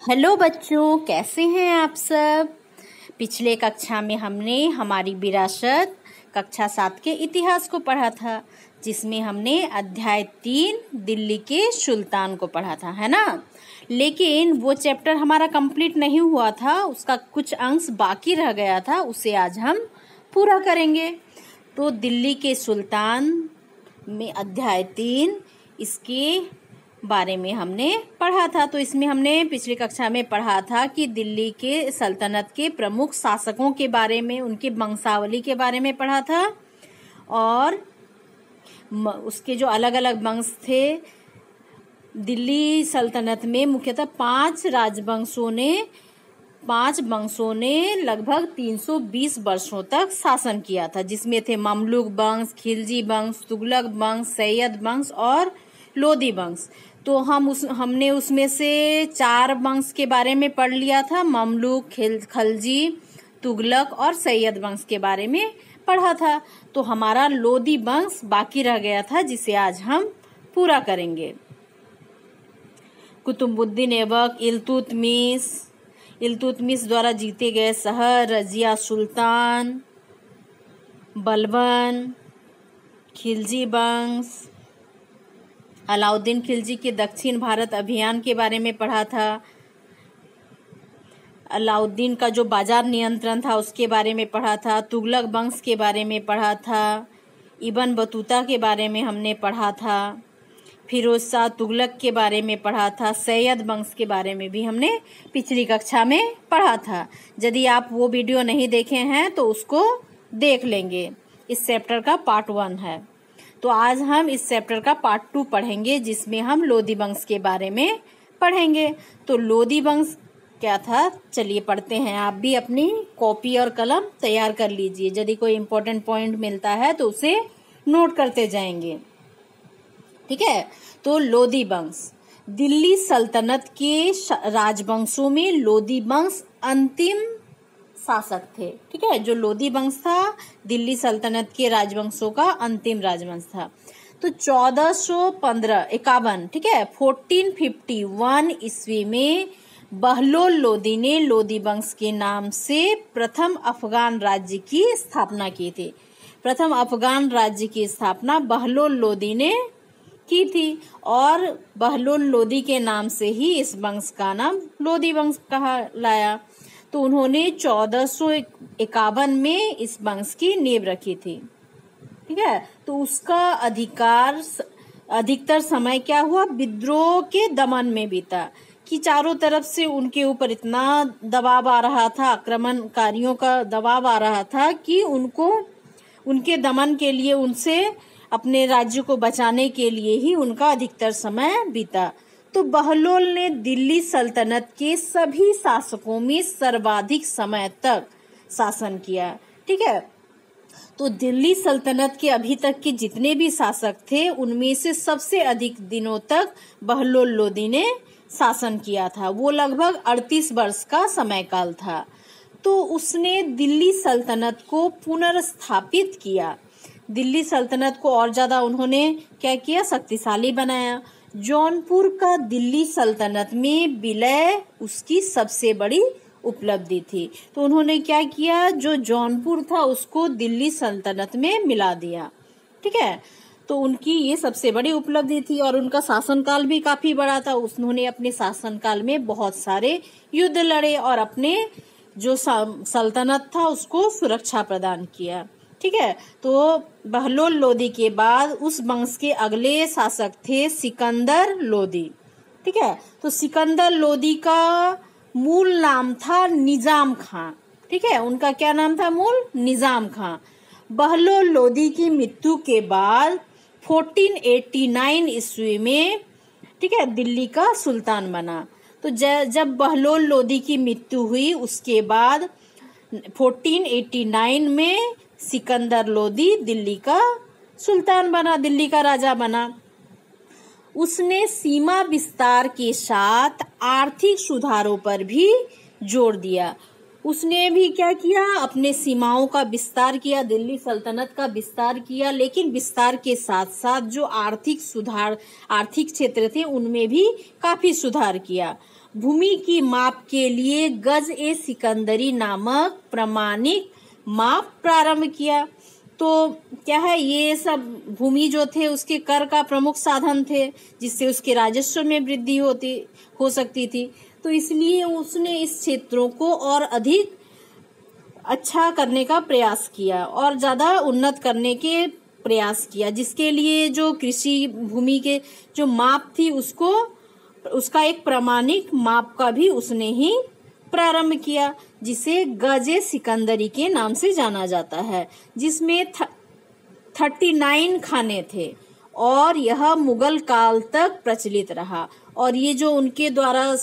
Hello बच्चों, कैसे हैं आप सब। पिछले कक्षा में हमने हमारी विरासत कक्षा 7 के इतिहास को पढ़ा था, जिसमें हमने अध्याय 3 दिल्ली के सुल्तान को पढ़ा था, है ना। लेकिन वो चैप्टर हमारा कंप्लीट नहीं हुआ था, उसका कुछ अंश बाकी रह गया था, उसे आज हम पूरा करेंगे। तो दिल्ली के सुल्तान में अध्याय 3 इसके बारे में हमने पढ़ा था। तो इसमें हमने पिछली कक्षा में पढ़ा था कि दिल्ली के सल्तनत के प्रमुख शासकों के बारे में, उनकी वंशावली के बारे में पढ़ा था, और उसके जो अलग अलग वंश थे। दिल्ली सल्तनत में मुख्यतः 5 वंशों ने लगभग 320 वर्षों तक शासन किया था, जिसमें थे ममलूक वंश, खिलजी वंश, तुगलक वंश, सैयद वंश और लोदी वंश। तो हमने उसमें से 4 वंश के बारे में पढ़ लिया था, ममलूक, खिलजी, तुगलक और सैयद वंश के बारे में पढ़ा था। तो हमारा लोदी वंश बाकी रह गया था, जिसे आज हम पूरा करेंगे। कुतुबुद्दीन ऐबक, इल्तुतमिश द्वारा जीते गए शहर, रजिया सुल्तान, बलबन, खिलजी वंश, अलाउद्दीन खिलजी के दक्षिण भारत अभियान के बारे में पढ़ा था। अलाउद्दीन का जो बाजार नियंत्रण था उसके बारे में पढ़ा था। तुगलक वंश के बारे में पढ़ा था। इब्न बतूता के बारे में हमने पढ़ा था। फिरोज शाह तुगलक के बारे में पढ़ा था। सैयद वंश के बारे में भी हमने पिछली कक्षा में पढ़ा था। यदि आप वो वीडियो नहीं देखे हैं तो उसको देख लेंगे। इस चैप्टर का पार्ट 1 है। तो आज हम इस चैप्टर का पार्ट 2 पढ़ेंगे, जिसमें हम लोदी वंश के बारे में पढ़ेंगे। तो लोदी वंश क्या था, चलिए पढ़ते हैं। आप भी अपनी कॉपी और कलम तैयार कर लीजिए। यदि कोई इम्पोर्टेंट पॉइंट मिलता है तो उसे नोट करते जाएंगे, ठीक है। तो लोदी वंश दिल्ली सल्तनत के राजवंशों में लोदी वंश अंतिम शासक थे, ठीक है। जो लोदी वंश था दिल्ली सल्तनत के राजवंशों का अंतिम राजवंश था। तो 1451, ठीक है, 1451 ईस्वी में बहलोल लोदी ने लोदी वंश के नाम से प्रथम अफगान राज्य की स्थापना की थी। प्रथम अफगान राज्य की स्थापना बहलोल लोदी ने की थी, और बहलोल लोदी के नाम से ही इस वंश का नाम लोदी वंश कहा लाया। तो उन्होंने 1451 में इस वंश की नींव रखी थी, ठीक है। तो उसका अधिकतर समय क्या हुआ, विद्रोह के दमन में बीता, कि चारों तरफ से उनके ऊपर इतना दबाव आ रहा था, आक्रमणकारियों का दबाव आ रहा था कि उनके दमन के लिए, उनसे अपने राज्य को बचाने के लिए ही उनका अधिकतर समय बीता। तो बहलोल ने दिल्ली सल्तनत के सभी शासकों में सर्वाधिक समय तक शासन किया, ठीक है। तो दिल्ली सल्तनत के अभी तक के जितने भी शासक थे उनमें से सबसे अधिक दिनों तक बहलोल लोदी ने शासन किया था। वो लगभग 38 वर्ष का समय काल था। तो उसने दिल्ली सल्तनत को पुनर्स्थापित किया। दिल्ली सल्तनत को और ज्यादा उन्होंने क्या किया, शक्तिशाली बनाया। जौनपुर का दिल्ली सल्तनत में विलय उसकी सबसे बड़ी उपलब्धि थी। तो उन्होंने क्या किया, जो जौनपुर था उसको दिल्ली सल्तनत में मिला दिया, ठीक है। तो उनकी ये सबसे बड़ी उपलब्धि थी, और उनका शासनकाल भी काफी बड़ा था। उन्होंने अपने शासनकाल में बहुत सारे युद्ध लड़े और अपने जो सल्तनत था उसको सुरक्षा प्रदान किया, ठीक है। तो बहलोल लोदी के बाद उस वंश के अगले शासक थे सिकंदर लोदी, ठीक है। तो सिकंदर लोदी का मूल नाम था निजाम खां, ठीक है। उनका क्या नाम था, मूल निजाम खां। बहलोल लोदी की मृत्यु के बाद 1489 ईस्वी में, ठीक है, दिल्ली का सुल्तान बना। तो जब बहलोल लोदी की मृत्यु हुई उसके बाद 1489 में सिकंदर लोदी दिल्ली का सुल्तान बना, दिल्ली का राजा बना। उसने सीमा विस्तार के साथ आर्थिक सुधारों पर भी जोर दिया। उसने भी क्या किया, अपने सीमाओं का विस्तार किया, दिल्ली सल्तनत का विस्तार किया, लेकिन विस्तार के साथ साथ जो आर्थिक क्षेत्र थे उनमें भी काफी सुधार किया। भूमि की माप के लिए गज ए सिकंदरी नामक प्रमाणिक माप प्रारंभ किया। तो क्या है, ये सब भूमि जो थे उसके कर का प्रमुख साधन थे, जिससे उसके राजस्व में वृद्धि हो सकती थी। तो इसलिए उसने इस क्षेत्रों को और अधिक अच्छा करने का प्रयास किया और ज्यादा उन्नत करने के प्रयास किया, जिसके लिए जो कृषि भूमि के जो माप थी उसका एक प्रमाणिक माप का भी उसने ही प्रारंभ किया, जिसे गजे सिकंदरी के नाम से जाना जाता है, जिसमें 39 खाने थे और यह मुगल काल तक प्रचलित रहा। और ये जो उनके द्वारा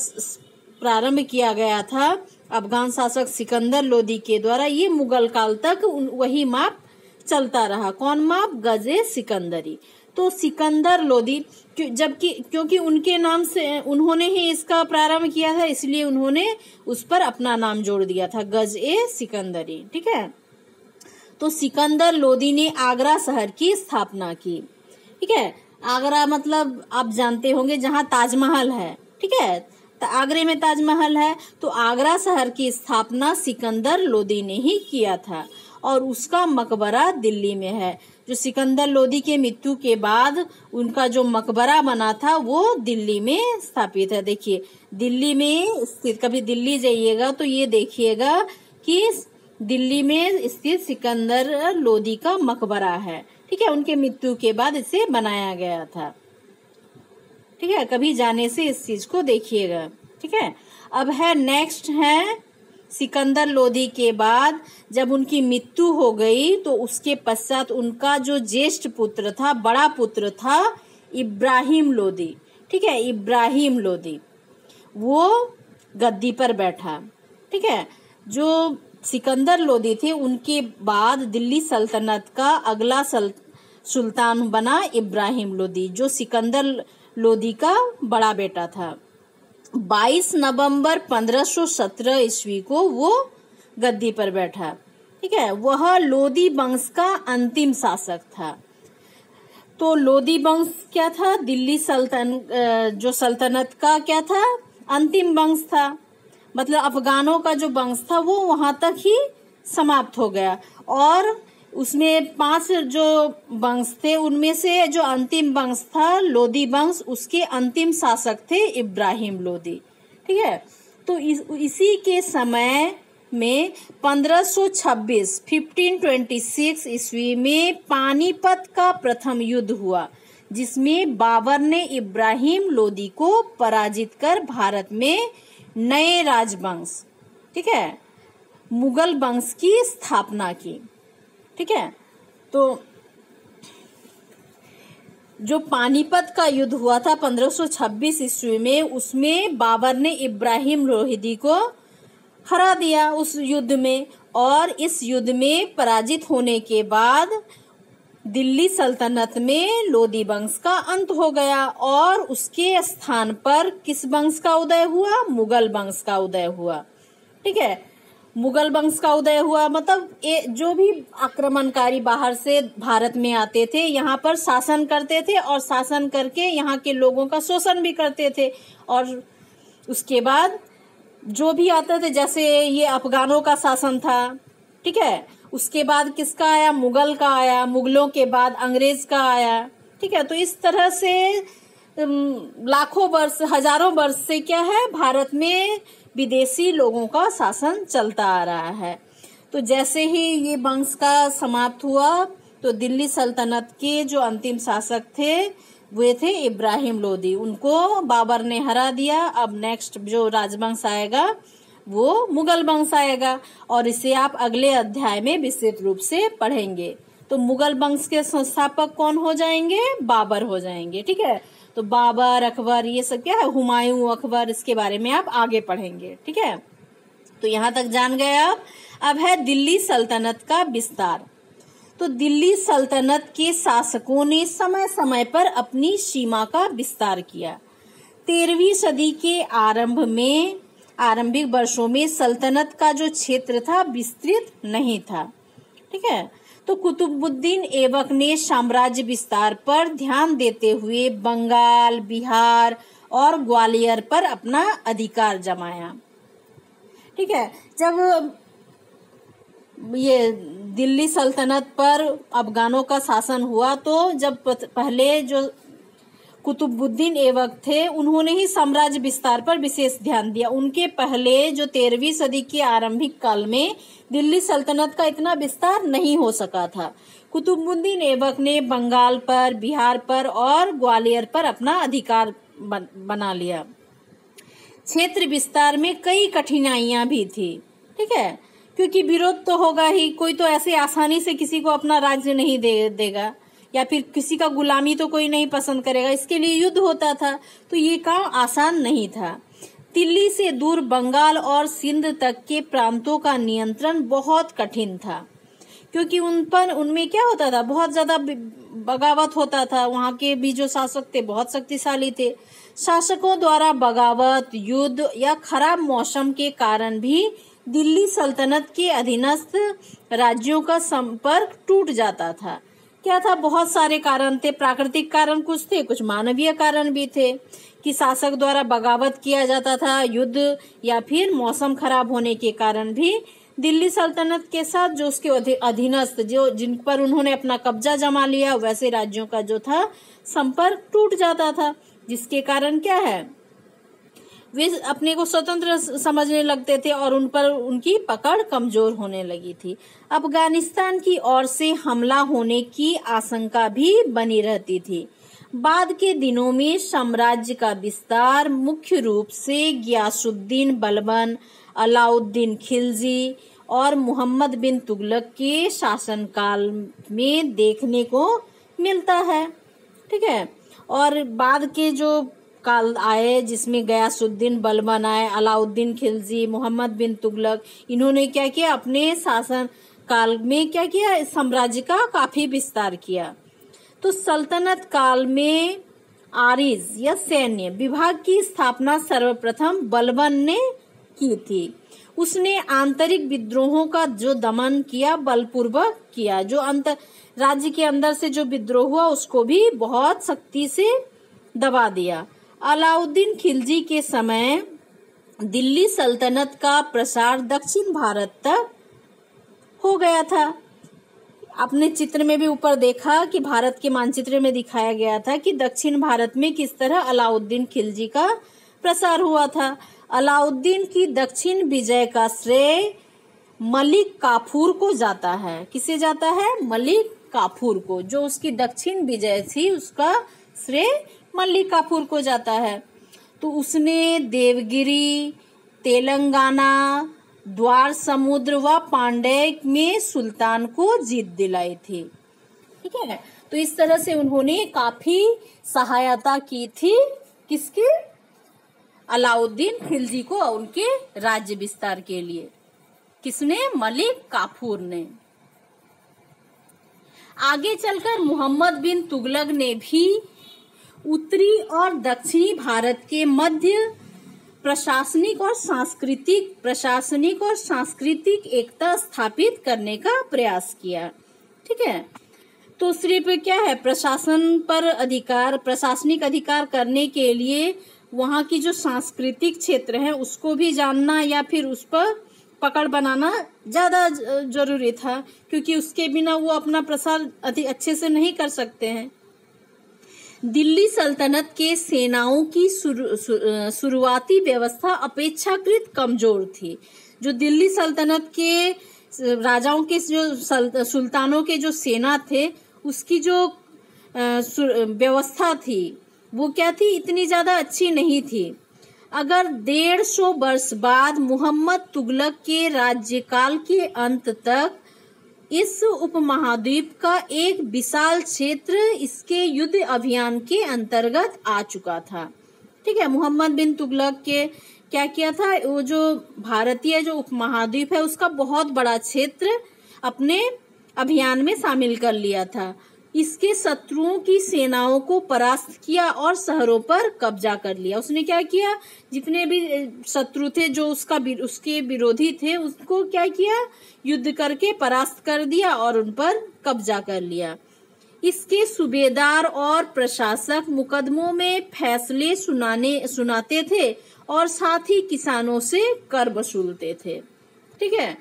प्रारंभ किया गया था अफगान शासक सिकंदर लोदी के द्वारा, ये मुगल काल तक वही माप चलता रहा। कौन माप? गजे सिकंदरी। तो सिकंदर लोदी क्योंकि उनके नाम से उन्होंने ही इसका प्रारंभ किया था, इसलिए उन्होंने उस पर अपना नाम जोड़ दिया था, गज ए सिकंदरी। ठीक है। तो सिकंदर लोदी ने आगरा शहर की स्थापना की। ठीक है। आगरा मतलब आप जानते होंगे जहाँ ताजमहल है। ठीक है, तो आगरे में ताजमहल है। तो आगरा शहर की स्थापना सिकंदर लोदी ने ही किया था और उसका मकबरा दिल्ली में है। जो सिकंदर लोदी के मृत्यु के बाद उनका जो मकबरा बना था वो दिल्ली में स्थापित है। देखिए, दिल्ली में स्थित, कभी दिल्ली जाइएगा तो ये देखिएगा कि दिल्ली में स्थित सिकंदर लोदी का मकबरा है। ठीक है, उनके मृत्यु के बाद इसे बनाया गया था। ठीक है, कभी जाने से इस चीज को देखिएगा। ठीक है, अब है नेक्स्ट है सिकंदर लोदी के बाद जब उनकी मृत्यु हो गई तो उसके पश्चात उनका जो ज्येष्ठ पुत्र था, बड़ा पुत्र था इब्राहिम लोदी। ठीक है, इब्राहिम लोदी वो गद्दी पर बैठा। ठीक है, जो सिकंदर लोदी थे उनके बाद दिल्ली सल्तनत का अगला सुल्तान बना इब्राहिम लोदी, जो सिकंदर लोदी का बड़ा बेटा था। 22 नवंबर 1517 ईस्वी को वो गद्दी पर बैठा। ठीक है, वह लोदी वंश का अंतिम शासक था। तो लोदी वंश क्या था? दिल्ली जो सल्तनत का क्या था? अंतिम वंश था। मतलब अफगानों का जो वंश था वो वहां तक ही समाप्त हो गया और उसमें 5 जो वंश थे उनमें से जो अंतिम वंश था लोदी वंश, उसके अंतिम शासक थे इब्राहिम लोदी। ठीक है, तो इसी के समय में 1526 ईस्वी में पानीपत का प्रथम युद्ध हुआ, जिसमें बाबर ने इब्राहिम लोदी को पराजित कर भारत में नए राजवंश, ठीक है, मुगल वंश की स्थापना की। ठीक है, तो जो पानीपत का युद्ध हुआ था 1526 ईस्वी में, उसमें बाबर ने इब्राहिम लोदी को हरा दिया उस युद्ध में। और इस युद्ध में पराजित होने के बाद दिल्ली सल्तनत में लोदी वंश का अंत हो गया और उसके स्थान पर किस वंश का उदय हुआ? मुगल वंश का उदय हुआ। ठीक है, मुगल वंश का उदय हुआ मतलब जो भी आक्रमणकारी बाहर से भारत में आते थे, यहाँ पर शासन करते थे और शासन करके यहाँ के लोगों का शोषण भी करते थे। और उसके बाद जो भी आते थे, जैसे ये अफगानों का शासन था। ठीक है, उसके बाद किसका आया? मुगल का आया। मुगलों के बाद अंग्रेज का आया। ठीक है, तो इस तरह से लाखों वर्ष, हजारों वर्ष से क्या है, भारत में विदेशी लोगों का शासन चलता आ रहा है। तो जैसे ही ये वंश का समाप्त हुआ तो दिल्ली सल्तनत के जो अंतिम शासक थे वे थे इब्राहिम लोदी, उनको बाबर ने हरा दिया। अब नेक्स्ट जो राजवंश आएगा वो मुगल वंश आएगा और इसे आप अगले अध्याय में विस्तृत रूप से पढ़ेंगे। तो मुगल वंश के संस्थापक कौन हो जाएंगे? बाबर हो जाएंगे। ठीक है, तो बाबर, अकबर, ये सब क्या है, हुमायूं, अकबर, इसके बारे में आप आगे पढ़ेंगे। ठीक है, तो यहाँ तक जान गए आप। अब है दिल्ली सल्तनत का विस्तार। तो दिल्ली सल्तनत के शासकों ने समय समय पर अपनी सीमा का विस्तार किया। 13वीं सदी के आरंभ में आरंभिक वर्षों में सल्तनत का जो क्षेत्र था विस्तृत नहीं था। ठीक है, तो कुतुबुद्दीन ऐबक ने साम्राज्य विस्तार पर ध्यान देते हुए बंगाल, बिहार और ग्वालियर पर अपना अधिकार जमाया। ठीक है, जब ये दिल्ली सल्तनत पर अफगानों का शासन हुआ तो जब पहले जो कुतुबुद्दीन ऐबक थे उन्होंने ही साम्राज्य विस्तार पर विशेष ध्यान दिया। उनके पहले जो 13वीं सदी के आरंभिक काल में दिल्ली सल्तनत का इतना विस्तार नहीं हो सका था। कुतुबुद्दीन ऐबक ने बंगाल पर, बिहार पर और ग्वालियर पर अपना अधिकार बना लिया। क्षेत्र विस्तार में कई कठिनाइयां भी थी। ठीक है, क्योंकि विरोध तो होगा ही, कोई तो ऐसे आसानी से किसी को अपना राज्य नहीं देगा, या फिर किसी का गुलामी तो कोई नहीं पसंद करेगा, इसके लिए युद्ध होता था। तो ये काम आसान नहीं था। दिल्ली से दूर बंगाल और सिंध तक के प्रांतों का नियंत्रण बहुत कठिन था, क्योंकि उनमें क्या होता था, बहुत ज्यादा बगावत होता था। वहां के भी जो शासक थे बहुत शक्तिशाली थे। शासकों द्वारा बगावत, युद्ध या खराब मौसम के कारण भी दिल्ली सल्तनत के अधीनस्थ राज्यों का संपर्क टूट जाता था। क्या था, बहुत सारे कारण थे। प्राकृतिक कारण कुछ थे, कुछ मानवीय कारण भी थे कि शासक द्वारा बगावत किया जाता था, युद्ध या फिर मौसम खराब होने के कारण भी दिल्ली सल्तनत के साथ जो उसके अधीनस्थ जो जिन पर उन्होंने अपना कब्जा जमा लिया वैसे राज्यों का जो था संपर्क टूट जाता था, जिसके कारण क्या है, वे अपने को स्वतंत्र समझने लगते थे और उन पर उनकी पकड़ कमजोर होने लगी थी। अफगानिस्तान की ओर से हमला होने की आशंका भी बनी रहती थी। बाद के दिनों में साम्राज्य का विस्तार मुख्य रूप से गियासुद्दीन बलबन, अलाउद्दीन खिलजी और मोहम्मद बिन तुगलक के शासनकाल में देखने को मिलता है। ठीक है, और बाद के जो काल आए जिसमें गयासुद्दीन बलबन आए, अलाउद्दीन खिलजी, मोहम्मद बिन तुगलक, इन्होंने क्या किया, अपने शासन काल में क्या किया, साम्राज्य का काफी विस्तार किया। तो सल्तनत काल में आरिज या सैन्य विभाग की स्थापना सर्वप्रथम बलबन ने की थी। उसने आंतरिक विद्रोहों का जो दमन किया बलपूर्वक किया। जो राज्य के अंदर से जो विद्रोह हुआ उसको भी बहुत सख्ती से दबा दिया। अलाउद्दीन खिलजी के समय दिल्ली सल्तनत का प्रसार दक्षिण भारत तक हो गया था। आपने चित्र में भी ऊपर देखा कि भारत के मानचित्र में दिखाया गया था कि दक्षिण भारत में किस तरह अलाउद्दीन खिलजी का प्रसार हुआ था। अलाउद्दीन की दक्षिण विजय का श्रेय मलिक काफूर को जाता है। किसे जाता है? मलिक काफूर को। जो उसकी दक्षिण विजय थी उसका श्रेय मलिक काफूर को जाता है। तो उसने देवगिरी, तेलंगाना, द्वार समुद्र व पांड्य में सुल्तान को जीत दिलाई थी। ठीक है, तो इस तरह से उन्होंने काफी सहायता की थी किसकी? अलाउद्दीन खिलजी को उनके राज्य विस्तार के लिए। किसने? मलिक काफूर ने। आगे चलकर मोहम्मद बिन तुगलक ने भी उत्तरी और दक्षिणी भारत के मध्य प्रशासनिक और सांस्कृतिक एकता स्थापित करने का प्रयास किया। ठीक है, तो सिर्फ क्या है, प्रशासनिक अधिकार करने के लिए वहाँ की जो सांस्कृतिक क्षेत्र है उसको भी जानना या फिर उस पर पकड़ बनाना ज्यादा जरूरी था, क्योंकि उसके बिना वो अपना प्रसार अधिक अच्छे से नहीं कर सकते हैं। दिल्ली सल्तनत के सेनाओं की शुरुआती व्यवस्था अपेक्षाकृत कमजोर थी। जो दिल्ली सल्तनत के राजाओं के जो सुल्तानों के जो सेना थे उसकी जो व्यवस्था थी वो क्या थी, इतनी ज्यादा अच्छी नहीं थी। अगर 150 वर्ष बाद मोहम्मद तुगलक के राज्यकाल के अंत तक इस उपमहाद्वीप का एक विशाल क्षेत्र इसके युद्ध अभियान के अंतर्गत आ चुका था। ठीक है, मोहम्मद बिन तुगलक के क्या किया था, वो जो भारतीय जो उपमहाद्वीप है उसका बहुत बड़ा क्षेत्र अपने अभियान में शामिल कर लिया था। इसके शत्रुओं की सेनाओं को परास्त किया और शहरों पर कब्जा कर लिया। उसने क्या किया, जितने भी शत्रु थे जो उसके विरोधी थे, उसको क्या किया, युद्ध करके परास्त कर दिया और उन पर कब्जा कर लिया। इसके सूबेदार और प्रशासक मुकदमों में फैसले सुनाते थे और साथ ही किसानों से कर वसूलते थे। ठीक है,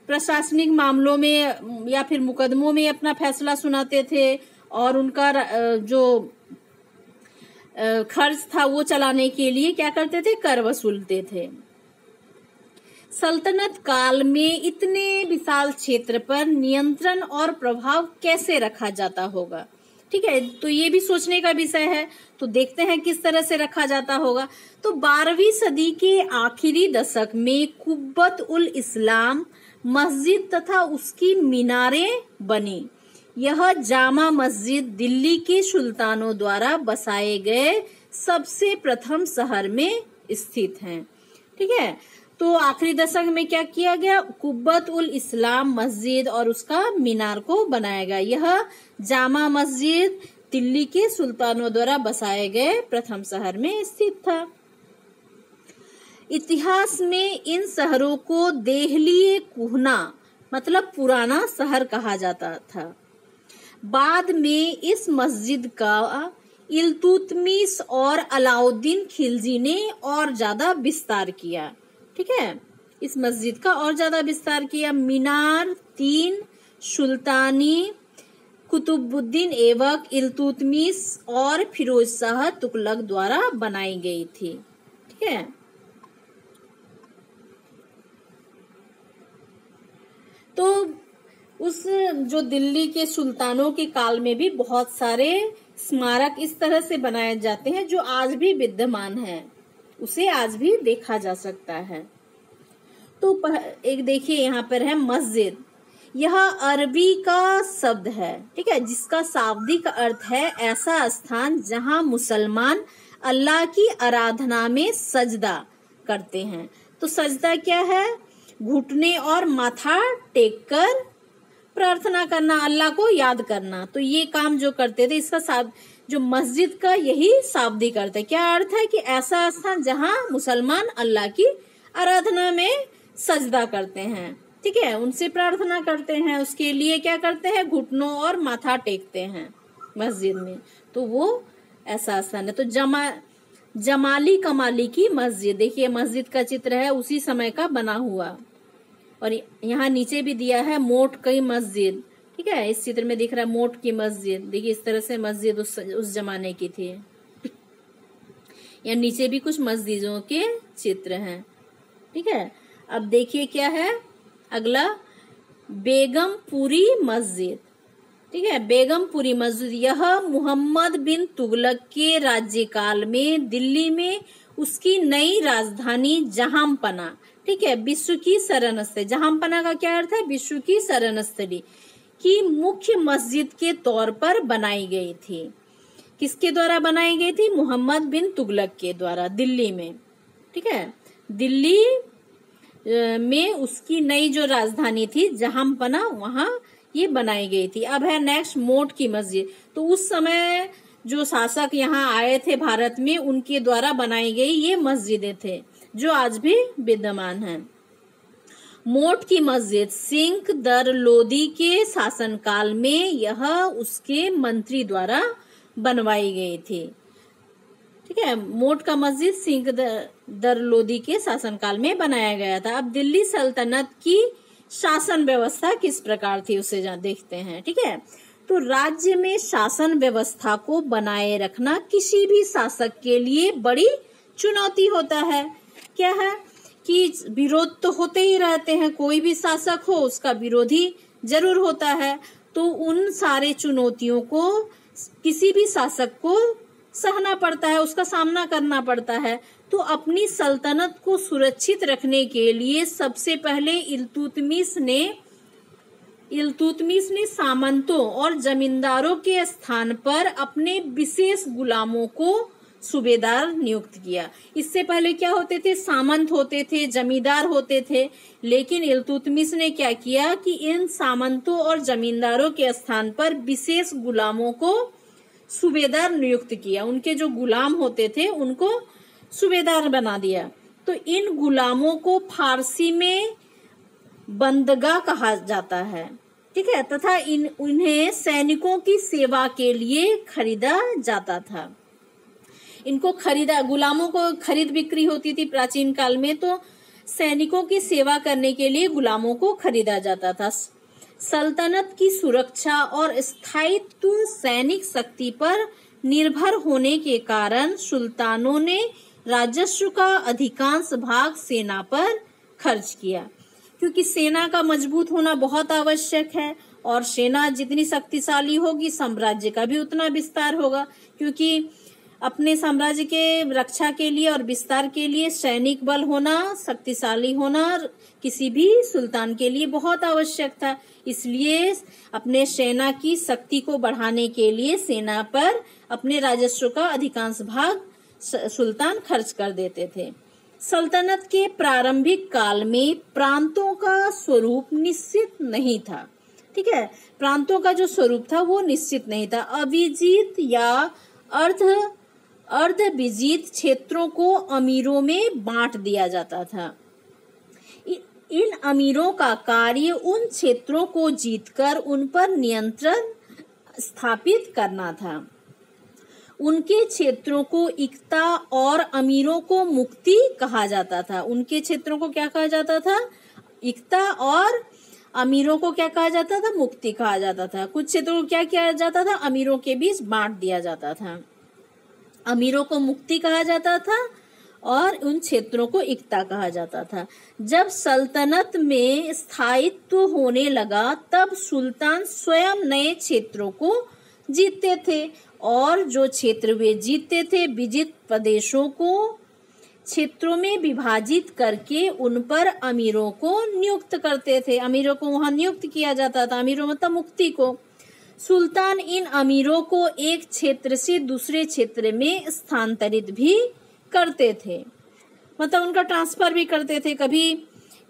प्रशासनिक मामलों में या फिर मुकदमों में अपना फैसला सुनाते थे और उनका जो खर्च था वो चलाने के लिए क्या करते थे, कर वसूलते थे। सल्तनत काल में इतने विशाल क्षेत्र पर नियंत्रण और प्रभाव कैसे रखा जाता होगा। ठीक है, तो ये भी सोचने का विषय है। तो देखते हैं किस तरह से रखा जाता होगा। तो 12वीं सदी के आखिरी दशक में कुब्बत उल इस्लाम मस्जिद तथा उसकी मीनारें बनी। यह जामा मस्जिद दिल्ली के सुल्तानों द्वारा बसाए गए सबसे प्रथम शहर में स्थित है। ठीक है, तो आखिरी दशक में क्या किया गया, कुब्बत उल इस्लाम मस्जिद और उसका मीनार को बनाया गया। यह जामा मस्जिद दिल्ली के सुल्तानों द्वारा बसाए गए प्रथम शहर में स्थित था। इतिहास में इन शहरों को देहली कुहना मतलब पुराना शहर कहा जाता था। बाद में इस मस्जिद का इल्तुतमिश और अलाउद्दीन खिलजी ने और ज्यादा विस्तार किया। ठीक है, इस मस्जिद का और ज्यादा विस्तार किया। मीनार 3 सुल्तानी कुतुबुद्दीन ऐबक, इल्तुतमिश और फिरोज शाह तुगलक द्वारा बनाई गई थी। ठीक है, तो उस जो दिल्ली के सुल्तानों के काल में भी बहुत सारे स्मारक इस तरह से बनाए जाते हैं जो आज भी विद्यमान है, उसे आज भी देखा जा सकता है। तो एक देखिए यहाँ पर है मस्जिद। यह अरबी का शब्द है, ठीक है, जिसका शाब्दिक अर्थ है ऐसा स्थान जहाँ मुसलमान अल्लाह की आराधना में सजदा करते हैं। तो सजदा क्या है, घुटने और माथा टेककर प्रार्थना करना, अल्लाह को याद करना। तो ये काम जो करते थे, इसका जो मस्जिद का यही शाब्दिक अर्थ है। क्या अर्थ है कि ऐसा स्थान जहाँ मुसलमान अल्लाह की आराधना में सजदा करते हैं। ठीक है, उनसे प्रार्थना करते हैं, उसके लिए क्या करते हैं, घुटनों और माथा टेकते हैं मस्जिद में। तो वो ऐसा स्थान है। तो जमाली कमाली की मस्जिद, देखिए मस्जिद का चित्र है उसी समय का बना हुआ। और यहाँ नीचे भी दिया है मोट की मस्जिद। ठीक है, इस चित्र में दिख रहा है मोट की मस्जिद। देखिए इस तरह से मस्जिद उस जमाने की थी। या नीचे भी कुछ मस्जिदों के चित्र हैं। ठीक है, अब देखिए क्या है अगला, बेगमपुरी मस्जिद। ठीक है, बेगमपुरी मस्जिद यह मोहम्मद बिन तुगलक के राज्यकाल में दिल्ली में उसकी नई राजधानी जहांपना, ठीक है, विश्व की शरण स्थली, जहांपना का क्या अर्थ है, विश्व की शरण स्थली की मुख्य मस्जिद के तौर पर बनाई गई थी। किसके द्वारा बनाई गई थी, मोहम्मद बिन तुगलक के द्वारा दिल्ली में। ठीक है, दिल्ली में उसकी नई जो राजधानी थी जहांपना, वहां ये बनाई गई थी। अब है नेक्स्ट मोट की मस्जिद। तो उस समय जो शासक यहाँ आए थे भारत में, उनके द्वारा बनाई गई ये मस्जिदें थे जो आज भी विद्यमान हैं। मोट की मस्जिद सिंह दर लोदी के शासनकाल में यह उसके मंत्री द्वारा बनवाई गई थी। ठीक है, मोट का मस्जिद सिंह दर लोदी के शासनकाल में बनाया गया था। अब दिल्ली सल्तनत की शासन व्यवस्था किस प्रकार थी उसे देखते हैं। ठीक है, तो राज्य में शासन व्यवस्था को बनाए रखना किसी भी शासक के लिए बड़ी चुनौती होता है। क्या है कि विरोध तो होते ही रहते हैं, कोई भी शासक हो उसका विरोधी जरूर होता है। तो उन सारे चुनौतियों को किसी भी शासक को सहना पड़ता है, उसका सामना करना पड़ता है। तो अपनी सल्तनत को सुरक्षित रखने के लिए सबसे पहले इल्तुतमिश ने सामंतों और जमींदारों के स्थान पर अपने विशेष गुलामों को सूबेदार नियुक्त किया। इससे पहले क्या होते थे, सामंत होते थे, जमींदार होते थे, लेकिन इल्तुतमिश ने क्या किया कि इन सामंतों और जमींदारों के स्थान पर विशेष गुलामों को सूबेदार नियुक्त किया। उनके जो गुलाम होते थे उनको सूबेदार बना दिया। तो इन गुलामों को फारसी में बंदगा कहा जाता है, ठीक है, तथा उन्हें सैनिकों की सेवा के लिए खरीदा जाता था। इनको खरीदा, गुलामों को खरीद बिक्री होती थी प्राचीन काल में, तो सैनिकों की सेवा करने के लिए गुलामों को खरीदा जाता था। सल्तनत की सुरक्षा और स्थायित्व सैनिक शक्ति पर निर्भर होने के कारण सुल्तानों ने राजस्व का अधिकांश भाग सेना पर खर्च किया, क्योंकि सेना का मजबूत होना बहुत आवश्यक है, और सेना जितनी शक्तिशाली होगी साम्राज्य का भी उतना विस्तार होगा, क्योंकि अपने साम्राज्य के रक्षा के लिए और विस्तार के लिए सैनिक बल होना, शक्तिशाली होना किसी भी सुल्तान के लिए बहुत आवश्यक था। इसलिए अपने सेना की शक्ति को बढ़ाने के लिए सेना पर अपने राजस्व का अधिकांश भाग सुल्तान खर्च कर देते थे। सल्तनत के प्रारंभिक काल में प्रांतों का स्वरूप निश्चित नहीं था, ठीक है, प्रांतों का जो स्वरूप था वो निश्चित नहीं था। अविजित या अर्ध विजित क्षेत्रों को अमीरों में बांट दिया जाता था। इन अमीरों का कार्य उन क्षेत्रों को जीतकर उन पर नियंत्रण स्थापित करना था। उनके क्षेत्रों को इक्ता और अमीरों को मुक्ति कहा जाता था। उनके क्षेत्रों को क्या कहा जाता था, इक्ता, और अमीरों को क्या कहा जाता था, मुक्ति कहा जाता था। कुछ क्षेत्रों को क्या किया जाता था, अमीरों के बीच बांट दिया जाता था। अमीरों को मुक्ति कहा जाता था और उन क्षेत्रों को इक्ता कहा जाता था। जब सल्तनत में स्थायित्व होने लगा तब सुल्तान स्वयं नए क्षेत्रों को जीतते थे, और जो क्षेत्र वे जीतते थे विजित प्रदेशों को क्षेत्रों में विभाजित करके उन पर अमीरों को नियुक्त करते थे। अमीरों को वहां नियुक्त किया जाता था, अमीरों मतलब मुक्ति को। सुल्तान इन अमीरों को एक क्षेत्र से दूसरे क्षेत्र में स्थानांतरित भी करते थे, मतलब उनका ट्रांसफर भी करते थे। कभी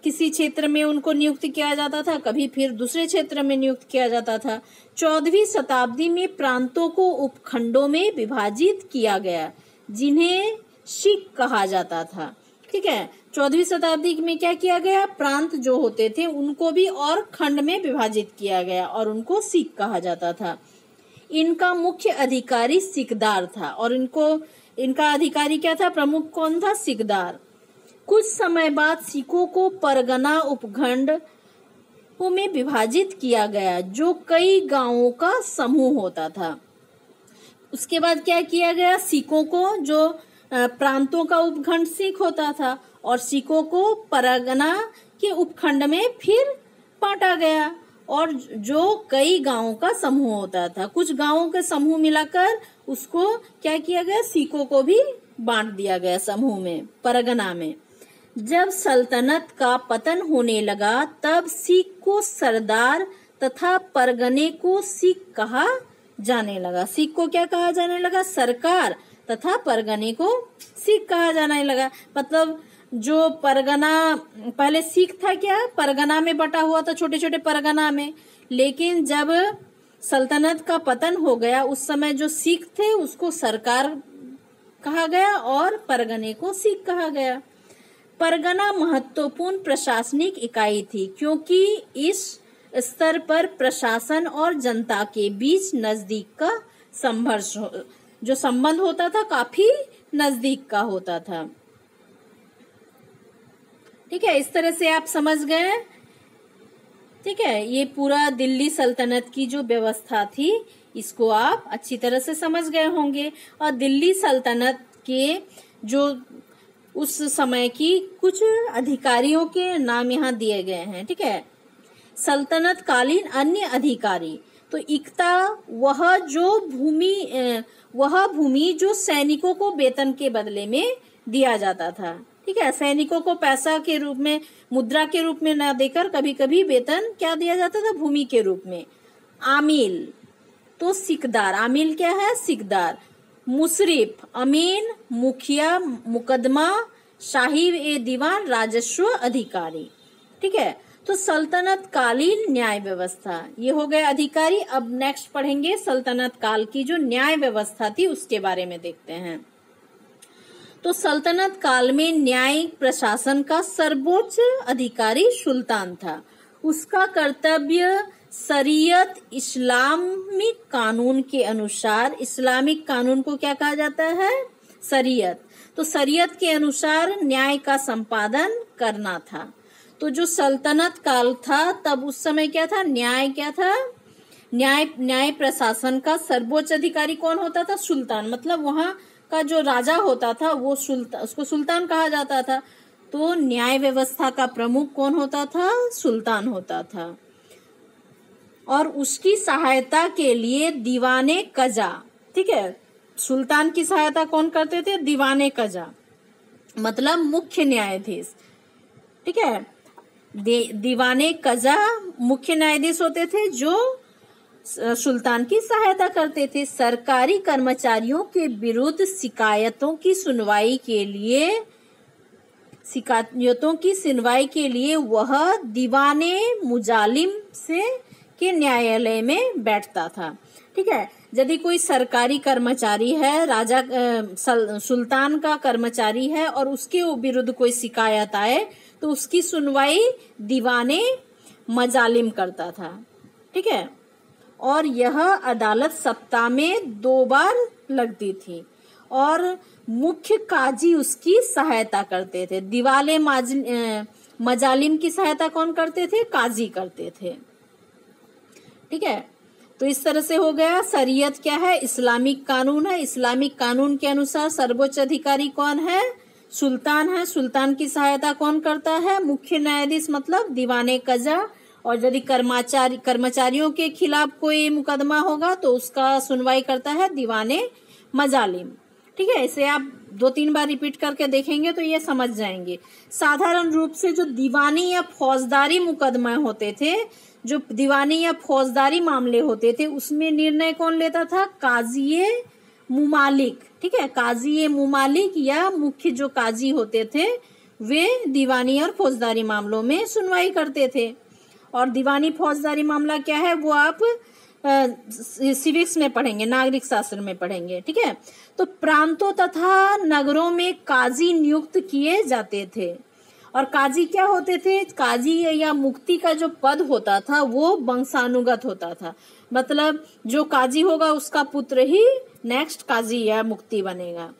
किसी क्षेत्र में उनको नियुक्त किया जाता था, कभी फिर दूसरे क्षेत्र में नियुक्त किया जाता था। 14वीं शताब्दी में प्रांतों को उपखंडों में विभाजित किया गया, जिन्हें सिख कहा जाता था, ठीक है। 14वीं शताब्दी में क्या किया गया, प्रांत जो होते थे उनको भी और खंड में विभाजित किया गया और उनको सिख कहा जाता था। इनका मुख्य अधिकारी सिकदार था, और इनका अधिकारी क्या था, प्रमुख कौन था, सिकदार। कुछ समय बाद सिखों को परगना उपखंड में विभाजित किया गया, जो कई गांवों का समूह होता था। उसके बाद क्या किया गया, सिखों को, जो प्रांतों का उपखंड सिख होता था, और सिखों को परगना के उपखंड में फिर बांटा गया, और जो कई गांवों का समूह होता था। कुछ गांवों के समूह मिलाकर उसको क्या किया गया, सिखों को भी बांट दिया गया समूह में, परगना में। जब सल्तनत का पतन होने लगा तब सिख को सरदार तथा परगने को सिख कहा जाने लगा। सिख को क्या कहा जाने लगा, सरकार, तथा परगने को सिख कहा जाने लगा। मतलब जो परगना पहले सिख था, क्या परगना में बटा हुआ था, छोटे छोटे परगना में, लेकिन जब सल्तनत का पतन हो गया उस समय जो सिख थे उसको सरकार कहा गया और परगने को सिख कहा गया। परगना महत्वपूर्ण प्रशासनिक इकाई थी, क्योंकि इस स्तर पर प्रशासन और जनता के बीच नजदीक का संघर्ष, जो संबंध होता था, काफी नजदीक का होता था, ठीक है। इस तरह से आप समझ गए, ठीक है। ये पूरा दिल्ली सल्तनत की जो व्यवस्था थी इसको आप अच्छी तरह से समझ गए होंगे। और दिल्ली सल्तनत के जो उस समय की कुछ अधिकारियों के नाम यहाँ दिए गए हैं, ठीक है। सल्तनत कालीन अन्य अधिकारी, तो इक्ता वह भूमि जो सैनिकों को वेतन के बदले में दिया जाता था, ठीक है। सैनिकों को पैसा के रूप में, मुद्रा के रूप में न देकर कभी कभी वेतन क्या दिया जाता था, भूमि के रूप में। आमिल, तो सिकदार, आमिल क्या है, सिकदार। मुशरिफ, अमीन, मुखिया, मुकदमा, साहिब ए दीवान, राजस्व अधिकारी। ठीक है, तो सल्तनत कालीन न्याय व्यवस्था, ये हो गए अधिकारी। अब नेक्स्ट पढ़ेंगे सल्तनत काल की जो न्याय व्यवस्था थी उसके बारे में देखते हैं। तो सल्तनत काल में न्यायिक प्रशासन का सर्वोच्च अधिकारी सुल्तान था। उसका कर्तव्य शरीयत इस्लामिक कानून के अनुसार, इस्लामिक कानून को क्या कहा जाता है? शरीयत। तो शरीयत के अनुसार न्याय का संपादन करना था। तो जो सल्तनत काल था तब उस समय क्या था? न्याय क्या था? न्याय प्रशासन का सर्वोच्च अधिकारी कौन होता था? सुल्तान। मतलब वहां का जो राजा होता था वो उसको सुल्तान कहा जाता था। तो न्याय व्यवस्था का प्रमुख कौन होता था? सुल्तान होता था। और उसकी सहायता के लिए दीवाने कजा, ठीक है, सुल्तान की सहायता कौन करते थे? दीवाने कजा, मतलब मुख्य न्यायाधीश। ठीक है, दीवाने कजा मुख्य न्यायाधीश होते थे जो सुल्तान की सहायता करते थे। सरकारी कर्मचारियों के विरुद्ध शिकायतों की सुनवाई के लिए वह दीवाने मुजालिम से के न्यायालय में बैठता था। ठीक है, यदि कोई सरकारी कर्मचारी है, राजा सुल्तान का कर्मचारी है और उसके विरुद्ध कोई शिकायत आए तो उसकी सुनवाई दीवाने मजालिम करता था। ठीक है, और यह अदालत सप्ताह में 2 बार लगती थी और मुख्य काजी उसकी सहायता करते थे। दीवाने मजालिम की सहायता कौन करते थे? काजी करते थे। ठीक है, तो इस तरह से हो गया। शरीयत क्या है? इस्लामिक कानून है। इस्लामिक कानून के अनुसार सर्वोच्च अधिकारी कौन है? सुल्तान है। सुल्तान की सहायता कौन करता है? मुख्य न्यायाधीश, मतलब दीवाने कजा। और यदि कर्मचारियों के खिलाफ कोई मुकदमा होगा तो उसका सुनवाई करता है दीवाने मजालिम। ठीक है, इसे आप 2-3 बार रिपीट करके देखेंगे तो ये समझ जाएंगे। साधारण रूप से जो दीवानी या फौजदारी मुकदमा होते थे, जो दीवानी या फौजदारी मामले होते थे, उसमें निर्णय कौन लेता था? काजीए मुमालिक। ठीक है, काजीए मुमालिक या मुख्य जो काजी होते थे वे दीवानी और फौजदारी मामलों में सुनवाई करते थे। और दीवानी फौजदारी मामला क्या है वो आप सिविक्स में पढ़ेंगे, नागरिक शास्त्र में पढ़ेंगे। ठीक है, तो प्रांतों तथा नगरों में काजी नियुक्त किए जाते थे। और काजी क्या होते थे? काजी या मुफ्ती का जो पद होता था वो वंशानुगत होता था। मतलब जो काजी होगा उसका पुत्र ही नेक्स्ट काजी या मुफ्ती बनेगा।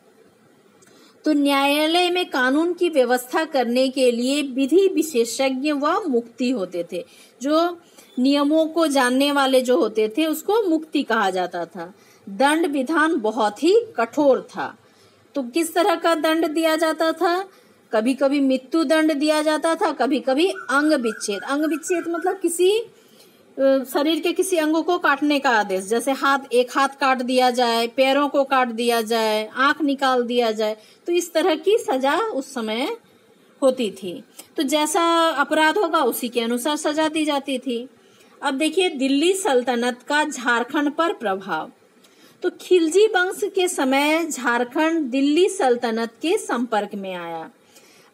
तो न्यायालय में कानून की व्यवस्था करने के लिए विधि विशेषज्ञ व मुफ्ती होते थे। जो नियमों को जानने वाले जो होते थे उसको मुफ्ती कहा जाता था। दंड विधान बहुत ही कठोर था। तो किस तरह का दंड दिया जाता था? कभी कभी मृत्यु दंड दिया जाता था, कभी कभी अंग विच्छेद। अंग विच्छेद मतलब किसी शरीर के किसी अंगों को काटने का आदेश, जैसे एक हाथ काट दिया जाए, पैरों को काट दिया जाए, आंख निकाल दिया जाए। तो इस तरह की सजा उस समय होती थी। तो जैसा अपराध होगा उसी के अनुसार सजा दी जाती थी। अब देखिए दिल्ली सल्तनत का झारखंड पर प्रभाव। तो खिलजी वंश के समय झारखंड दिल्ली सल्तनत के संपर्क में आया।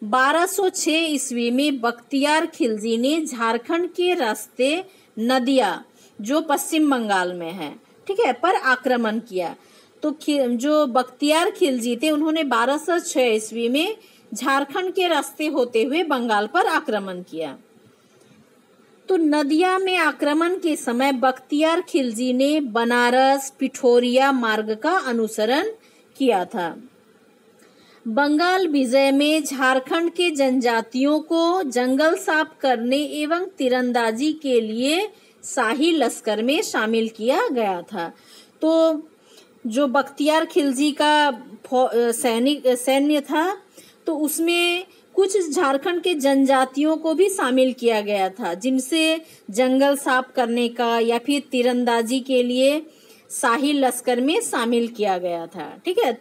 1206 ईस्वी में बख्तियार खिलजी ने झारखंड के रास्ते नदिया जो पश्चिम बंगाल में है, ठीक है, पर आक्रमण किया। तो जो बख्तियार खिलजी थे उन्होंने 1206 ईस्वी में झारखंड के रास्ते होते हुए बंगाल पर आक्रमण किया। तो नदिया में आक्रमण के समय बख्तियार खिलजी ने बनारस पिठोरिया मार्ग का अनुसरण किया था। बंगाल विजय में झारखंड के जनजातियों को जंगल साफ करने एवं तीरंदाजी के लिए शाही लश्कर में शामिल किया गया था। तो जो बख्तियार खिलजी का सैन्य था तो उसमें कुछ झारखंड के जनजातियों को भी शामिल किया गया था, जिनसे जंगल साफ करने का या फिर तीरंदाजी के लिए शाही लश्कर में शामिल किया गया था। ठीक है,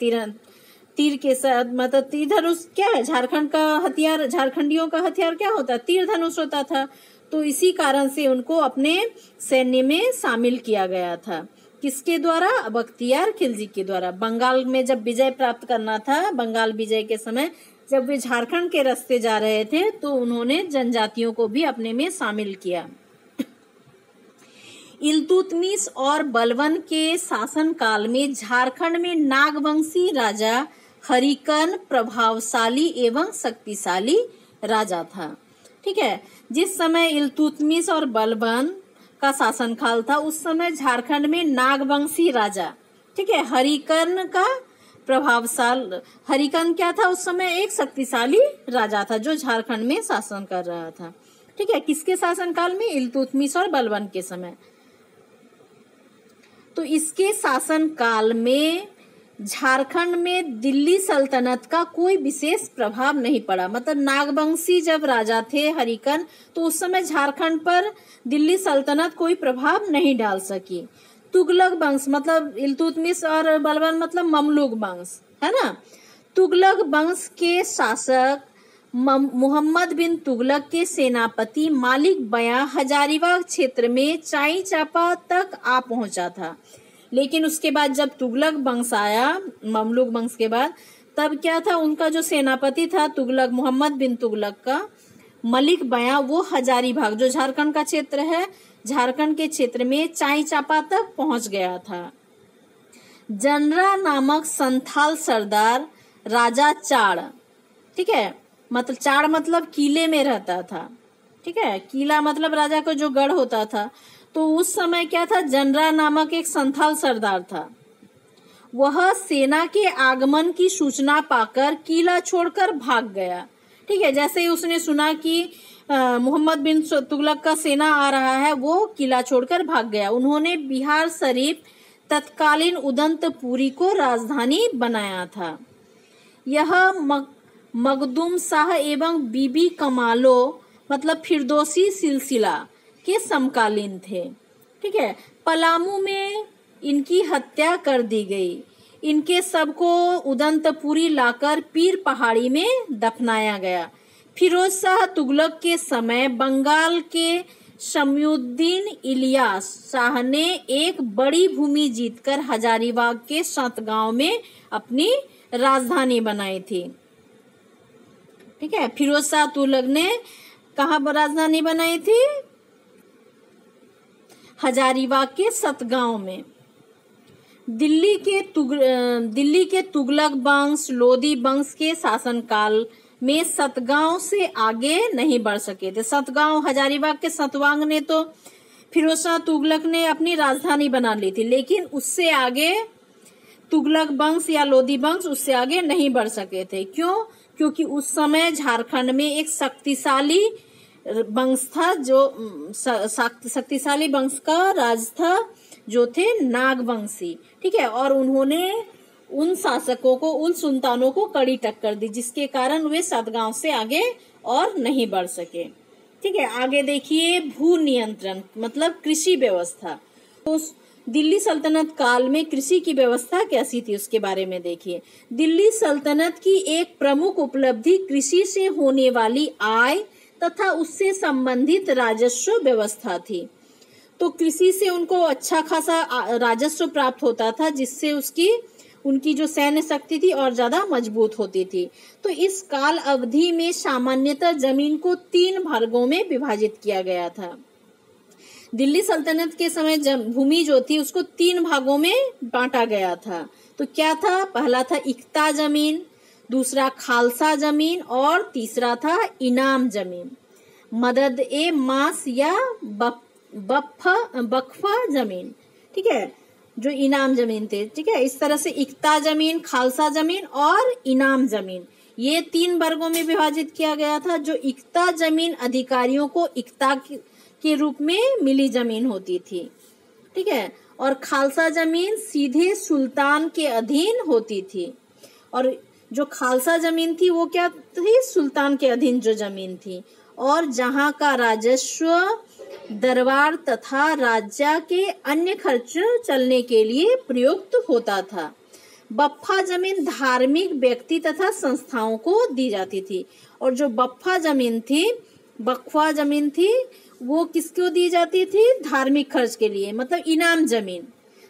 तीर के साथ, मतलब तीर धनुष क्या है? झारखंड का हथियार, झारखंडियों का हथियार क्या होता है? तीर धनुष होता था। तो इसी कारण से उनको अपने सैन्य में शामिल किया गया था। किसके द्वारा? बख्तियार खिलजी के द्वारा। बंगाल में जब विजय प्राप्त करना था, बंगाल विजय के समय जब वे झारखंड के रास्ते जा रहे थे, तो उन्होंने जनजातियों को भी अपने में शामिल किया। इल्तुतमिश और बलबन के शासन काल में झारखंड में नागवंशी राजा हरिकन प्रभावशाली एवं शक्तिशाली राजा था। ठीक है, जिस समय इल्तुतमिश और बलबन का शासनकाल था, उस समय झारखंड में नागवंशी राजा, ठीक है, हरिकन का प्रभावशाली, हरिकन क्या था उस समय? एक शक्तिशाली राजा था जो झारखंड में शासन कर रहा था। ठीक है, किसके शासनकाल में? इल्तुतमिश और बलबन के समय। तो इसके शासन काल में झारखंड में दिल्ली सल्तनत का कोई विशेष प्रभाव नहीं पड़ा। मतलब नागवंशी जब राजा थे हरिकन, तो उस समय झारखंड पर दिल्ली सल्तनत कोई प्रभाव नहीं डाल सकी। तुगलक वंश, मतलब इल्तुतमिश और बलबन मतलब ममलूक वंश, है ना। तुगलक वंश के शासक मोहम्मद बिन तुगलक के सेनापति मालिक बयां हजारीबाग क्षेत्र में चाई चापा तक आ पहुंचा था। लेकिन उसके बाद जब तुगलक वंश आया, ममलूक वंश के बाद, तब क्या था, उनका जो सेनापति था तुगलक, मोहम्मद बिन तुगलक का मलिक बयां, वो हजारीबाग जो झारखंड का क्षेत्र है, झारखंड के क्षेत्र में चाई चापा तक पहुंच गया था। जनरा नामक संथाल सरदार राजा चाड़, ठीक है, मतलब चाड़ मतलब किले में रहता था। ठीक है, किला मतलब राजा का जो गढ़ होता था। तो उस समय क्या था, जनरा नामक एक संथाल सरदार था। वह सेना के आगमन की सूचना पाकर किला छोड़कर भाग गया। ठीक है, जैसे ही उसने सुना कि मोहम्मद बिन तुगलक का सेना आ रहा है, वो किला छोड़कर भाग गया। उन्होंने बिहार शरीफ, तत्कालीन उदंतपुरी को राजधानी बनाया था। यह मखदूम शाह एवं बीबी कमालो मतलब फिरदौसी सिलसिला के समकालीन थे। ठीक है, पलामू में इनकी हत्या कर दी गई। इनके सबको उदंतपुरी लाकर पीर पहाड़ी में दफनाया गया। फिरोज शाह तुगलक के समय बंगाल के शमयुद्दीन इलियास शाह ने एक बड़ी भूमि जीतकर हजारीबाग के सतगांव में अपनी राजधानी बनाई थी। ठीक है, फिरोज शाह तुगलक ने कहाँ पर राजधानी बनाई थी? हजारीबाग के सतगांव में। दिल्ली के तुगलक वंश, लोदी वंश के शासनकाल में सतगांव से आगे नहीं बढ़ सके थे। सतगांव, हजारीबाग के सतवांग ने तो फिरोज शाह तुगलक ने अपनी राजधानी बना ली थी, लेकिन उससे आगे तुगलक वंश या लोदी वंश उससे आगे नहीं बढ़ सके थे। क्यों? क्योंकि उस समय झारखंड में एक शक्तिशाली वंश था, जो शक्तिशाली वंश का राज था, जो थे नागवंशी। ठीक है, और उन्होंने उन शासकों को, उन सुल्तानों को कड़ी टक्कर दी, जिसके कारण वे सतगांव से आगे और नहीं बढ़ सके। ठीक है, आगे देखिए भू नियंत्रण मतलब कृषि व्यवस्था। तो दिल्ली सल्तनत काल में कृषि की व्यवस्था कैसी थी उसके बारे में देखिए। दिल्ली सल्तनत की एक प्रमुख उपलब्धि कृषि से होने वाली आय तथा उससे संबंधित राजस्व व्यवस्था थी। तो कृषि से उनको अच्छा खासा राजस्व प्राप्त होता था, जिससे उनकी जो सैन्य शक्ति थी और ज्यादा मजबूत होती थी। तो इस काल अवधि में सामान्यतः जमीन को 3 भागों में विभाजित किया गया था। दिल्ली सल्तनत के समय भूमि जो थी उसको 3 भागों में बांटा गया था। तो क्या था? पहला था इक्ता जमीन, दूसरा खालसा जमीन और तीसरा था इनाम जमीन, मदद ए मास या बख्फा जमीन। ठीक है, जो इनाम जमीन थे। ठीक है, इस तरह से इक्ता जमीन, खालसा जमीन और इनाम जमीन, ये 3 वर्गों में विभाजित किया गया था। जो इक्ता जमीन अधिकारियों को इक्ता के रूप में मिली जमीन होती थी। ठीक है, और खालसा जमीन सीधे सुल्तान के अधीन होती थी। और जो खालसा जमीन थी वो क्या थी? सुल्तान के अधीन जो जमीन थी, और जहां का राजस्व दरबार तथा राज्य के अन्य खर्च चलने के लिए प्रयुक्त होता था। बफ्फा जमीन धार्मिक व्यक्ति तथा संस्थाओं को दी जाती थी। और जो बफ्फा जमीन थी वो किसको दी जाती थी? धार्मिक खर्च के लिए, मतलब इनाम जमीन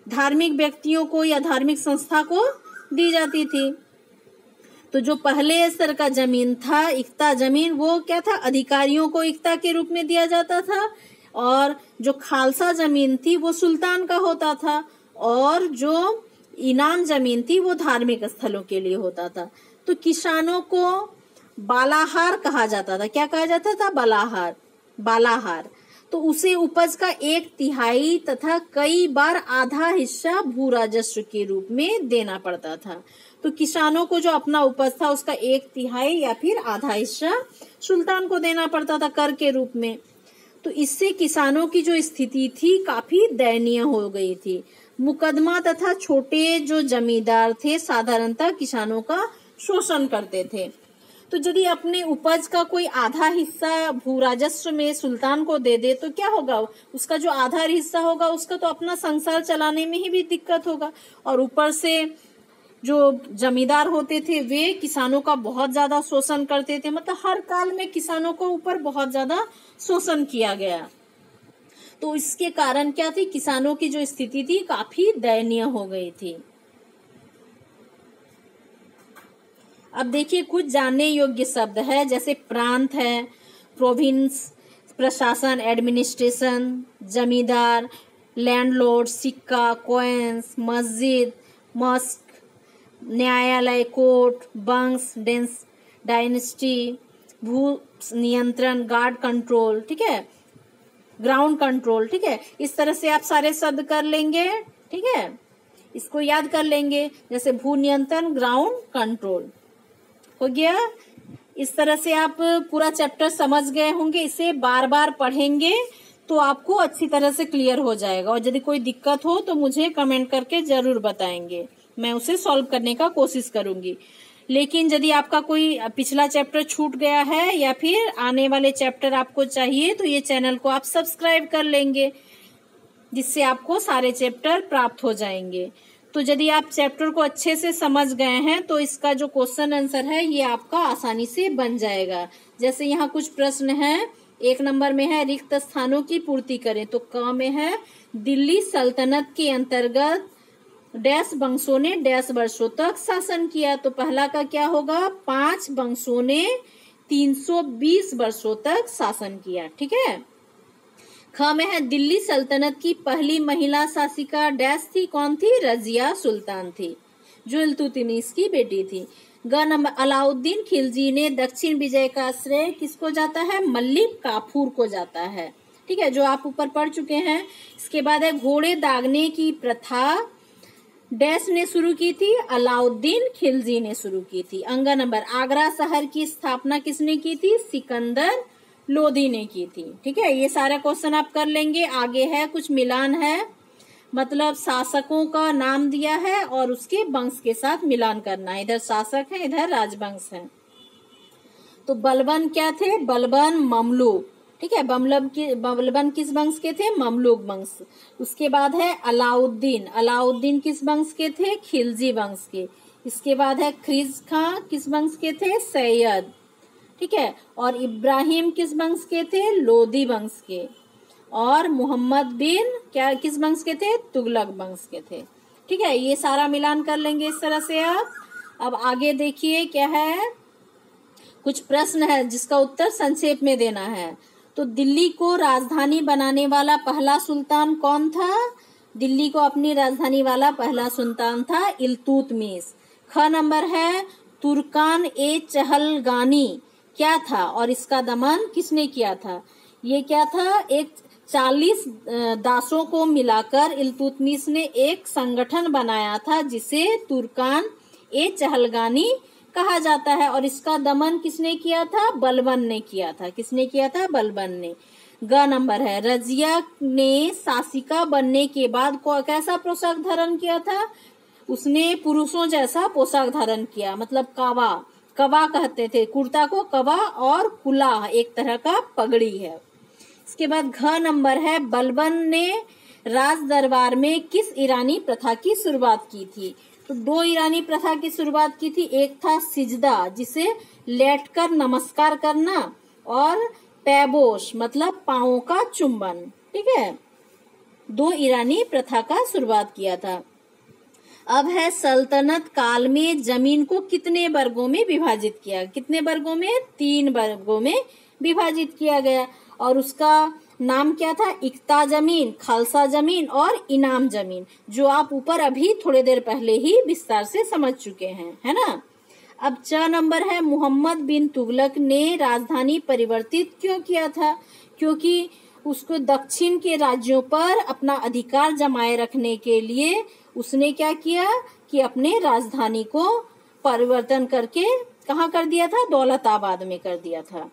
धार्मिक व्यक्तियों को या धार्मिक संस्था को दी जाती थी। तो जो पहले स्तर का जमीन था, इक्ता जमीन, वो क्या था, अधिकारियों को इक्ता के रूप में दिया जाता था, और जो खालसा जमीन थी वो सुल्तान का होता था, और जो इनाम जमीन थी वो धार्मिक स्थलों के लिए होता था। तो किसानों को बालाहार कहा जाता था। क्या कहा जाता था? बालाहार, बालाहार। तो उसे उपज का 1/3 तथा कई बार आधा हिस्सा भू राजस्व के रूप में देना पड़ता था। तो किसानों को जो अपना उपज था उसका 1/3 या फिर आधा हिस्सा सुल्तान को देना पड़ता था कर के रूप में। तो इससे किसानों की जो स्थिति थी काफी दयनीय हो गई थी। मुकदमा तथा छोटे जो जमींदार थे साधारणतः किसानों का शोषण करते थे। तो यदि अपने उपज का कोई आधा हिस्सा भू राजस्व में सुल्तान को दे दे तो क्या होगा, उसका जो आधा हिस्सा होगा उसका तो अपना संसार चलाने में ही भी दिक्कत होगा, और ऊपर से जो जमींदार होते थे वे किसानों का बहुत ज्यादा शोषण करते थे। मतलब हर काल में किसानों को ऊपर बहुत ज्यादा शोषण किया गया। तो इसके कारण क्या थी, किसानों की जो स्थिति थी काफी दयनीय हो गई थी। अब देखिए कुछ जानने योग्य शब्द है, जैसे प्रांत है, प्रोविंस, प्रशासन, एडमिनिस्ट्रेशन, जमींदार, लैंडलॉर्ड, सिक्का, कॉइन्स, मस्जिद, मस्क, न्यायालय, कोर्ट, वंश, डायनेस्टी, भू नियंत्रण, गार्ड कंट्रोल, ठीक है, ग्राउंड कंट्रोल, ठीक है। इस तरह से आप सारे शब्द कर लेंगे, ठीक है, इसको याद कर लेंगे। जैसे भू नियंत्रण, ग्राउंड कंट्रोल हो गया। इस तरह से आप पूरा चैप्टर समझ गए होंगे। इसे बार बार पढ़ेंगे तो आपको अच्छी तरह से क्लियर हो जाएगा, और यदि कोई दिक्कत हो तो मुझे कमेंट करके जरूर बताएंगे, मैं उसे सॉल्व करने का कोशिश करूंगी। लेकिन यदि आपका कोई पिछला चैप्टर छूट गया है या फिर आने वाले चैप्टर आपको चाहिए तो ये चैनल को आप सब्सक्राइब कर लेंगे, जिससे आपको सारे चैप्टर प्राप्त हो जाएंगे। तो यदि आप चैप्टर को अच्छे से समझ गए हैं तो इसका जो क्वेश्चन आंसर है ये आपका आसानी से बन जाएगा। जैसे यहाँ कुछ प्रश्न है, 1 नंबर में है रिक्त स्थानों की पूर्ति करें, तो क में है दिल्ली सल्तनत के अंतर्गत डैश वंशों ने डैश वर्षों तक शासन किया। तो पहला का क्या होगा, 5 वंशों ने 320 वर्षों तक शासन किया, ठीक है। ख में है दिल्ली सल्तनत की पहली महिला शासिका डैश थी, कौन थी, रजिया सुल्तान थी, जो इल्तुतमिश की बेटी थी। ग नंबर अलाउद्दीन खिलजी ने दक्षिण विजय का श्रेय किसको जाता है, मलिक काफूर को जाता है, ठीक है, जो आप ऊपर पढ़ चुके हैं। इसके बाद है घोड़े दागने की प्रथा डैश ने शुरू की थी, अलाउद्दीन खिलजी ने शुरू की थी। अंग नंबर आगरा शहर की स्थापना किसने की थी, सिकंदर लोदी ने की थी, ठीक है। ये सारा क्वेश्चन आप कर लेंगे। आगे है कुछ मिलान है, मतलब शासकों का नाम दिया है और उसके वंश के साथ मिलान करना है। इधर शासक है, इधर राजवंश है। तो बलबन क्या थे, बलबन ममलूक, ठीक है। बलबन किस वंश के थे, ममलूक वंश। उसके बाद है अलाउद्दीन, अलाउद्दीन किस वंश के थे, खिलजी वंश के। इसके बाद है ख्रीज खां किस वंश के थे, सैयद, ठीक है। और इब्राहिम किस वंश के थे, लोदी वंश के। और मोहम्मद बिन क्या किस वंश के थे, तुगलक वंश के थे, ठीक है। ये सारा मिलान कर लेंगे इस तरह से आप। अब आगे देखिए क्या है, कुछ प्रश्न है जिसका उत्तर संक्षेप में देना है। तो दिल्ली को राजधानी बनाने वाला पहला सुल्तान कौन था, दिल्ली को अपनी राजधानी वाला पहला सुल्तान था इल्तुतमिश। ख नंबर है तुर्कान ए चहलगानी क्या था और इसका दमन किसने किया था। ये क्या था, एक 40 दासों को मिलाकर इल्तुतमिश ने एक संगठन बनाया था जिसे तुर्कान ए चहलगानी कहा जाता है, और इसका दमन किसने किया था, बलबन ने किया था। किसने किया था, बलबन ने। ग नंबर है रजिया ने शासिका बनने के बाद को कैसा पोशाक धारण किया था, उसने पुरुषों जैसा पोशाक धारण किया, मतलब कवा, कवा कहते थे कुर्ता को, कवा, और कुला एक तरह का पगड़ी है। इसके बाद घ नंबर है बलबन ने राज दरबार में किस ईरानी प्रथा की शुरुआत की थी। तो 2 ईरानी प्रथा की शुरुआत की थी, एक था सिजदा जिसे लेटकर नमस्कार करना, और पैबोश मतलब पांवों का चुंबन, ठीक है। दो ईरानी प्रथा का शुरुआत किया था। अब है सल्तनत काल में जमीन को कितने वर्गों में विभाजित किया? कितने वर्गों में? 3 वर्गों में विभाजित किया गया। और उसका नाम क्या था? इक्ता जमीन, खालसा जमीन और इनाम जमीन, जो आप ऊपर अभी थोड़ी देर पहले ही विस्तार से समझ चुके हैं, है ना। अब 4 नंबर है, मोहम्मद बिन तुगलक ने राजधानी परिवर्तित क्यों किया था? क्योंकि उसको दक्षिण के राज्यों पर अपना अधिकार जमाए रखने के लिए उसने क्या किया कि अपने राजधानी को परिवर्तन करके कहाँ कर दिया था? दौलताबाद में कर दिया था।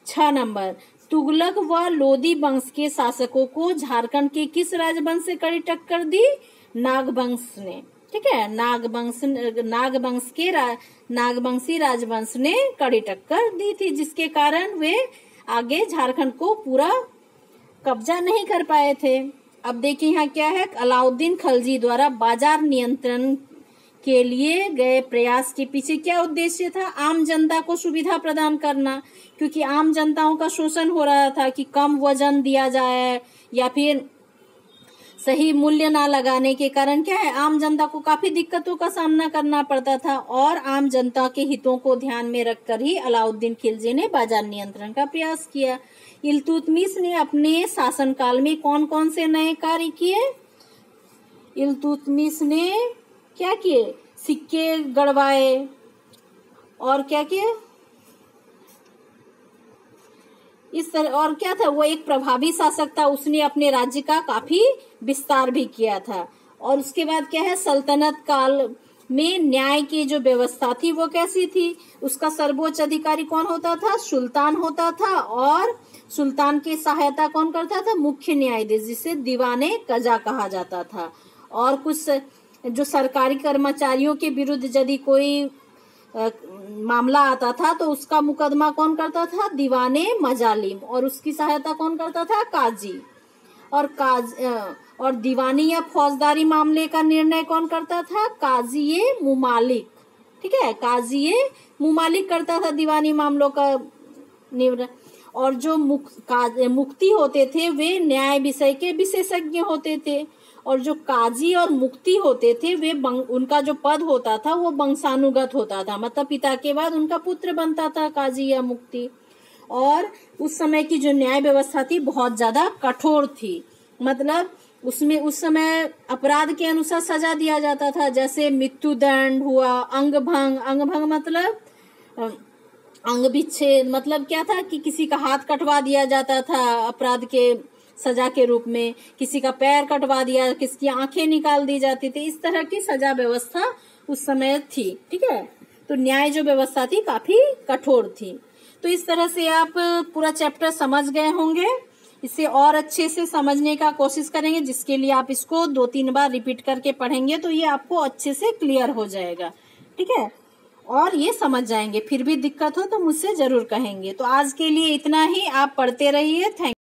6 नंबर, तुगलक व लोदी वंश के शासकों को झारखंड के किस राजवंश से कड़ी टक्कर दी? नागवंश ने। ठीक है, नागवंशी राजवंश ने कड़ी टक्कर दी थी, जिसके कारण वे आगे झारखंड को पूरा कब्जा नहीं कर पाए थे। अब देखिए यहाँ क्या है, अलाउद्दीन खलजी द्वारा बाजार नियंत्रण के लिए गए प्रयास के पीछे क्या उद्देश्य था? आम जनता को सुविधा प्रदान करना, क्योंकि आम जनताओं का शोषण हो रहा था कि कम वजन दिया जाए या फिर सही मूल्य ना लगाने के कारण क्या है, आम जनता को काफी दिक्कतों का सामना करना पड़ता था। और आम जनता के हितों को ध्यान में रखकर ही अलाउद्दीन खिलजी ने बाजार नियंत्रण का प्रयास किया। इल्तुतमिश ने अपने शासनकाल में कौन कौन से नए कार्य किए? इल्तुतमिश ने क्या किए? सिक्के गड़वाए और क्या किए इस तरह। और क्या था, वो एक प्रभावी शासक था, उसने अपने राज्य का काफी विस्तार भी किया था। और उसके बाद क्या है, सल्तनत काल में न्याय की जो व्यवस्था थी वो कैसी थी? उसका सर्वोच्च अधिकारी कौन होता था? सुल्तान होता था। और सुल्तान की सहायता कौन करता था? मुख्य न्यायाधीश, जिसे दीवाने कजा कहा जाता था। और कुछ जो सरकारी कर्मचारियों के विरुद्ध यदि कोई मामला आता था तो उसका मुकदमा कौन करता था? दीवाने मजालिम। और उसकी सहायता कौन करता था? काजी। और दीवानी या फौजदारी मामले का निर्णय कौन करता था? काजी मुमालिक। ठीक है, काजी मुमालिक करता था दीवानी मामलों का निर्णय। और जो मुक्ति होते थे वे न्याय विषय के विशेषज्ञ होते थे। और जो काजी और मुक्ति होते थे वे उनका जो पद होता था वो वंशानुगत होता था, मतलब पिता के बाद उनका पुत्र बनता था काजी या मुक्ति। और उस समय की जो न्याय व्यवस्था थी बहुत ज्यादा कठोर थी, मतलब उसमें उस समय अपराध के अनुसार सजा दिया जाता था, जैसे मृत्युदंड हुआ, अंगभंग मतलब अंग विच्छेद, मतलब क्या था कि किसी का हाथ कटवा दिया जाता था अपराध के सजा के रूप में, किसी का पैर कटवा दिया, किसी की आंखें निकाल दी जाती थी। इस तरह की सजा व्यवस्था उस समय थी। ठीक है, तो न्याय जो व्यवस्था थी काफी कठोर थी। तो इस तरह से आप पूरा चैप्टर समझ गए होंगे। इसे और अच्छे से समझने का कोशिश करेंगे, जिसके लिए आप इसको 2-3 बार रिपीट करके पढ़ेंगे तो ये आपको अच्छे से क्लियर हो जाएगा। ठीक है, और ये समझ जाएंगे। फिर भी दिक्कत हो तो मुझसे जरूर कहेंगे। तो आज के लिए इतना ही, आप पढ़ते रहिए। थैंक